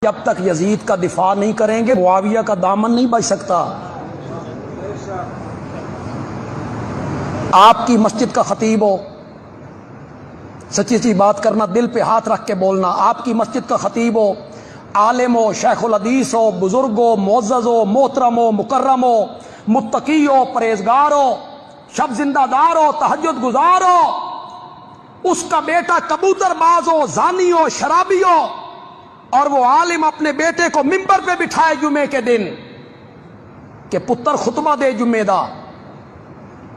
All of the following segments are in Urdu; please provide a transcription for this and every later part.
جب تک یزید کا دفاع نہیں کریں گے معاویہ کا دامن نہیں بچ سکتا۔ آپ کی مسجد کا خطیب ہو، سچی سی بات کرنا، دل پہ ہاتھ رکھ کے بولنا، آپ کی مسجد کا خطیب ہو، عالم ہو، شیخ الحدیث ہو، بزرگ ہو، معزز ہو، محترم ہو، مکرم ہو، متقی ہو، پرہیزگار ہو، شب زندہ دار ہو، تہجد گزار ہو، اس کا بیٹا کبوتر باز ہو، زانی ہو، شرابی ہو، اور وہ عالم اپنے بیٹے کو ممبر پہ بٹھائے جمعے کے دن کہ پتر خطبہ دے جمعے دا،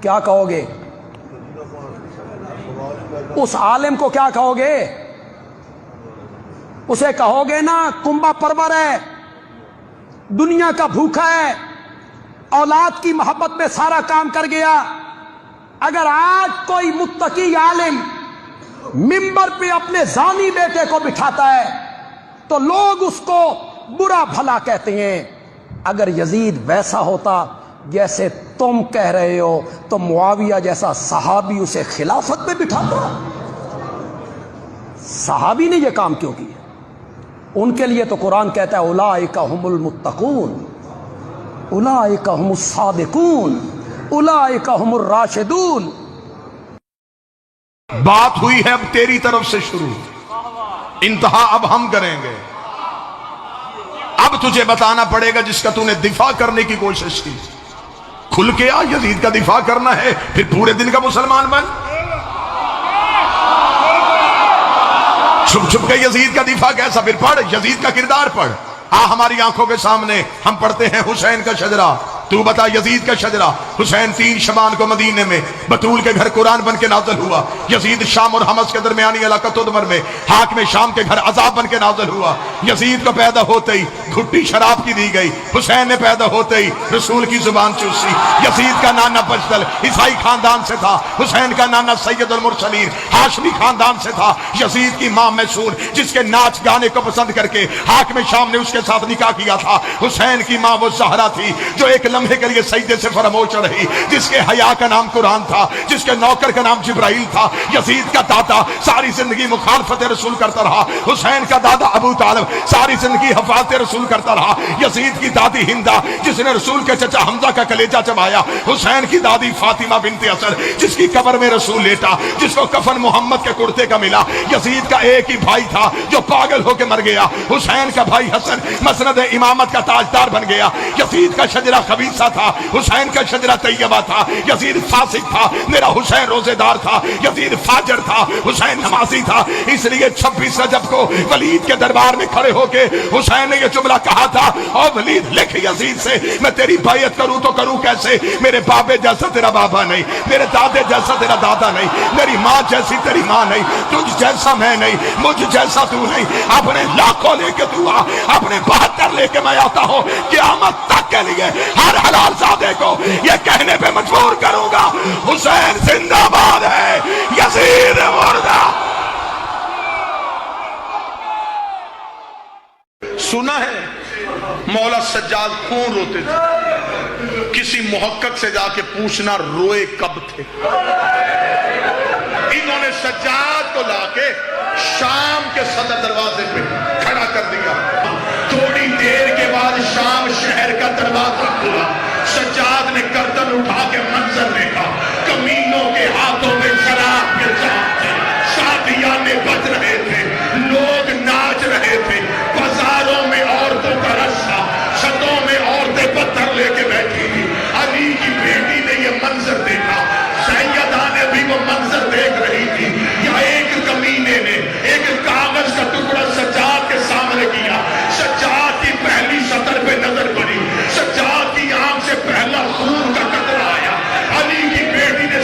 کیا کہو گے؟ اس عالم کو کیا کہو گے؟ اسے کہو گے نا کنبا پرور ہے، دنیا کا بھوکا ہے، اولاد کی محبت میں سارا کام کر گیا۔ اگر آج کوئی متقی عالم ممبر پہ اپنے زانی بیٹے کو بٹھاتا ہے تو لوگ اس کو برا بھلا کہتے ہیں۔ اگر یزید ویسا ہوتا جیسے تم کہہ رہے ہو تو معاویہ جیسا صحابی اسے خلافت میں بٹھاتا۔ صحابی نے یہ کام کیوں کیا؟ ان کے لیے تو قرآن کہتا ہے اولئک ھم المتقون، اولئک ھم الصادقون، اولئک ھم الراشدون۔ بات ہوئی ہے اب تیری طرف سے شروع، انتہا اب ہم کریں گے۔ اب تجھے بتانا پڑے گا جس کا تو نے دفاع کرنے کی کوشش کی، کھل کے آ، یزید کا دفاع کرنا ہے پھر پورے دن کا مسلمان بن۔ چھپ چھپ کے یزید کا دفاع کیسا؟ پھر پڑھ یزید کا کردار پڑھ۔ ہماری آنکھوں کے سامنے ہم پڑھتے ہیں حسین کا شجرہ، تو بتا یزید کا شجرہ۔ حسین 3 شبان کو مدینے میں بطول کے گھر قرآن بن کے نازل ہوا۔ یزید شام اور حمص کے درمیانی علاقہ تدمر میں حاکم شام کے گھر عذاب بن کے نازل ہوا۔ یزید کو پیدا ہوتے ہی گھٹی شراب کی دی گئی، حسین نے پیدا ہوتے ہی رسول کی زبان چوسی۔ یزید کا نانا بجدل عیسائی خاندان سے تھا، حسین کا نانا سید المرسلین ہاشمی خاندان سے تھا۔ یزید کی ماں میسون جس کے ناچ گانے کو پسند کر کے حاکم شام نے اس کے ساتھ نکاح کیا تھا۔ حسین کی ماں وہ زہرا تھی جو ایک لمحے کے لیے سجدے سے فراموش رہی، جس کے حیا کا نام قرآن تھا، جس کے نوکر کا نام جبرائیل تھا۔ یزید کا دادا ساری زندگی مخالفت رسول کرتا رہا، حسین کا دادا ابو طالب ساری زندگی حفاظت رسول کرتا رہا۔ یزید کی دادی ہندا جس نے رسول کے چچا حمزہ کا کلیجہ چبایا، حسین کی دادی فاطمہ بنت اسد جس کی قبر میں رسول لیٹا، جس کو کفن محمد کے کرتے کا ملا۔ یزید کا ایک ہی بھائی تھا جو پاگل ہو کے مر گیا، حسین کا بھائی حسن مسند امامت کا تاجدار بن گیا۔ یزید کا شجرہ خبیثہ تھا، حسین کا شجرہ طیبہ تھا۔ یزید فاسق تھا، میرا حسین روزے دار تھا۔ یزید فاجر تھا، حسین نمازی تھا۔ اس لیے 26 رجب کو ولید کے دربار میں کھڑے ہو کے حسین نے یہ جملہ کہا تھا، اور ولید لکھ یزید سے میں تیری بیعت کروں تو کروں کیسے؟ میرے بابے جیسا تیرا بابا نہیں، میرے دادے جیسا تیرا دادا نہیں، میری ماں جیسی تیری ماں نہیں، تجھ جیسا میں نہیں، مجھ جیسا تو نہیں۔ اپنے لاکھوں لے کے تو آ، اپنے 72 لے کے میں آتا ہوں، قیامت تک کے لیے ہر حلال زادے کو یہ کہنے پہ مجبور کروں گا حسین زندہ باد ہے، یزید مردہ۔ سنا ہے مولا سجاد کون روتے تھے؟ کسی محقق سے جا کے پوچھنا روئے کب تھے۔ انہوں نے سجاد کو لا کے شام کے صدر دروازے پہ کھڑا کر دیا۔ تھوڑی دیر کے بعد شام شہر کا دروازہ کھلا، سجاد نے گردن اٹھا کے منظر دیکھا، کمینوں کے ہاتھوں میں شراب کے جام تھے، شادیانے بج رہے تھے، لوگ ناچ رہے تھے، بازاروں میں عورتوں کا رش تھا، چھتوں میں عورتیں پتھر لے کے بیٹھی تھی۔ علی کی بیٹی نے یہ منظر دیکھا، سیدہ نے بھی وہ منظر دیکھ رہی تھی۔ یا ایک کمینے نے ایک کاغذ کا ٹکڑا سجاد کے سامنے کیا، سجاد کی پہلی سطر پہ نظر پڑی، سجاد کی آنکھ سے پہلا خون کا قطرہ آیا۔ علی کی بیٹی نے